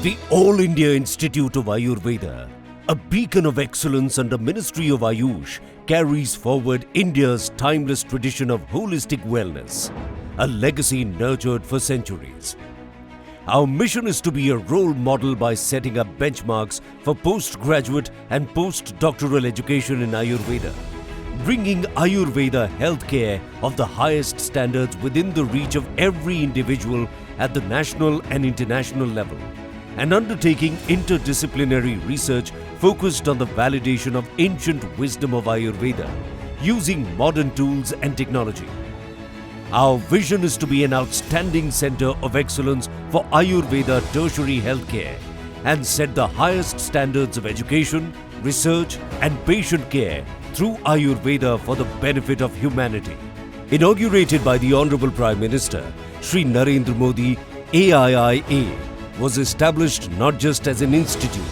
The All India Institute of Ayurveda, a beacon of excellence under Ministry of Ayush, carries forward India's timeless tradition of holistic wellness, a legacy nurtured for centuries. Our mission is to be a role model by setting up benchmarks for postgraduate and postdoctoral education in Ayurveda, bringing Ayurveda healthcare of the highest standards within the reach of every individual at the national and international level, and undertaking interdisciplinary research focused on the validation of ancient wisdom of Ayurveda using modern tools and technology. Our vision is to be an outstanding center of excellence for Ayurveda tertiary healthcare and set the highest standards of education, research and patient care through Ayurveda for the benefit of humanity. Inaugurated by the Honorable Prime Minister, Shri Narendra Modi, AIIA was established not just as an institute,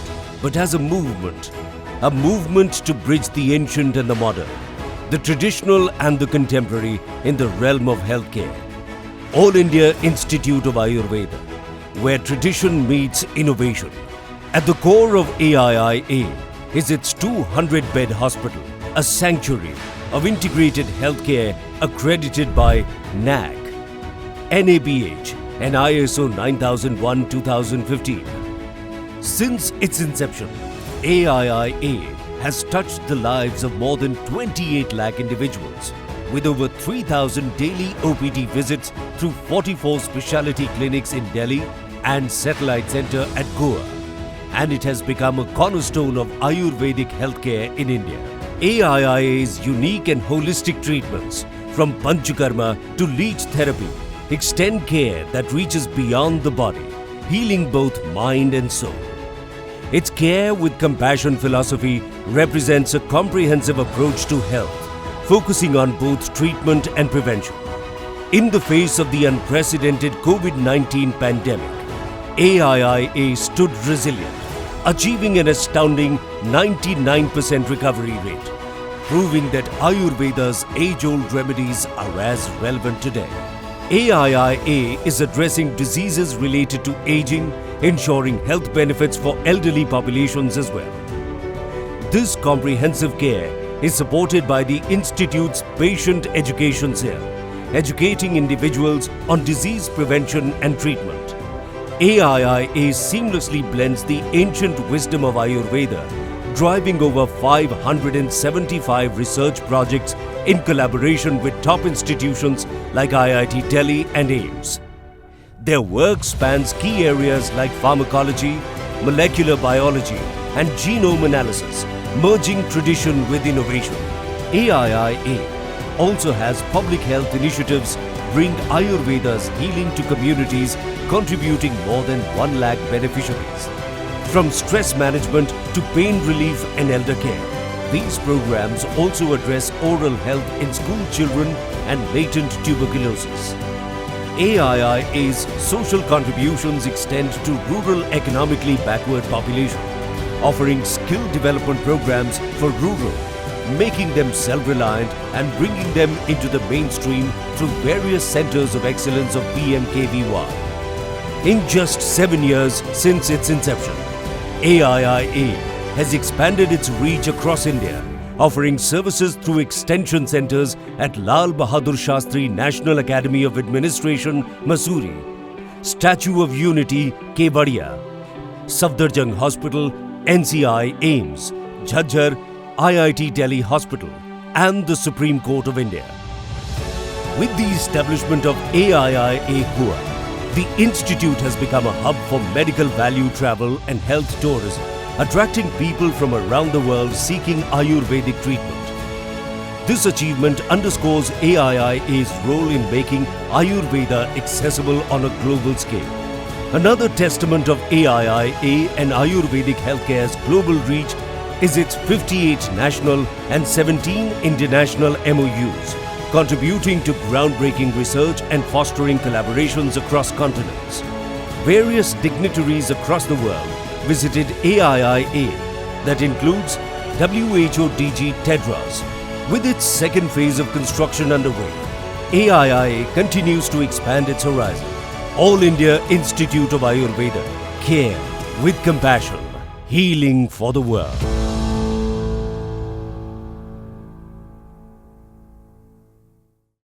but as a movement to bridge the ancient and the modern, the traditional and the contemporary in the realm of healthcare. All India Institute of Ayurveda, where tradition meets innovation. At the core of AIIA is its 200-bed hospital, a sanctuary of integrated healthcare accredited by NAC, NABH and ISO 9001-2015. Since its inception, AIIA has touched the lives of more than 28 lakh individuals with over 3,000 daily OPD visits through 44 specialty clinics in Delhi and satellite center at Goa. And it has become a cornerstone of Ayurvedic healthcare in India. AIIA's unique and holistic treatments, from Panchakarma to leech therapy, extend care that reaches beyond the body, healing both mind and soul. Its care with compassion philosophy represents a comprehensive approach to health, focusing on both treatment and prevention. In the face of the unprecedented COVID-19 pandemic, AIIA stood resilient, achieving an astounding 99% recovery rate, proving that Ayurveda's age-old remedies are as relevant today. AIIA is addressing diseases related to aging, ensuring health benefits for elderly populations as well. This comprehensive care is supported by the Institute's Patient Education Cell, educating individuals on disease prevention and treatment. AIIA seamlessly blends the ancient wisdom of Ayurveda, driving over 575 research projects in collaboration with top institutions like IIT Delhi and AIIMS. Their work spans key areas like pharmacology, molecular biology, and genome analysis, merging tradition with innovation. AIIA also has public health initiatives bring Ayurveda's healing to communities, contributing more than 1 lakh beneficiaries. From stress management to pain relief and elder care, these programs also address oral health in school children and latent tuberculosis. AIIA's social contributions extend to rural economically backward population, offering skill development programs for rural, making them self-reliant and bringing them into the mainstream through various centers of excellence of PMKVY. In just 7 years since its inception, AIIA has expanded its reach across India, offering services through extension centers at Lal Bahadur Shastri National Academy of Administration, Mussoorie, Statue of Unity, Kevadia, Safdarjung Hospital, NCI AIIMS, Jhajjar, IIT Delhi Hospital, and the Supreme Court of India. With the establishment of AIIA Goa, the Institute has become a hub for medical value travel and health tourism, attracting people from around the world seeking Ayurvedic treatment. This achievement underscores AIIA's role in making Ayurveda accessible on a global scale. Another testament of AIIA and Ayurvedic healthcare's global reach is its 58 national and 17 international MOUs, contributing to groundbreaking research and fostering collaborations across continents. Various dignitaries across the world visited AIIA, that includes WHO DG Tedros. With its second phase of construction underway, AIIA continues to expand its horizon. All India Institute of Ayurveda, care with compassion, healing for the world.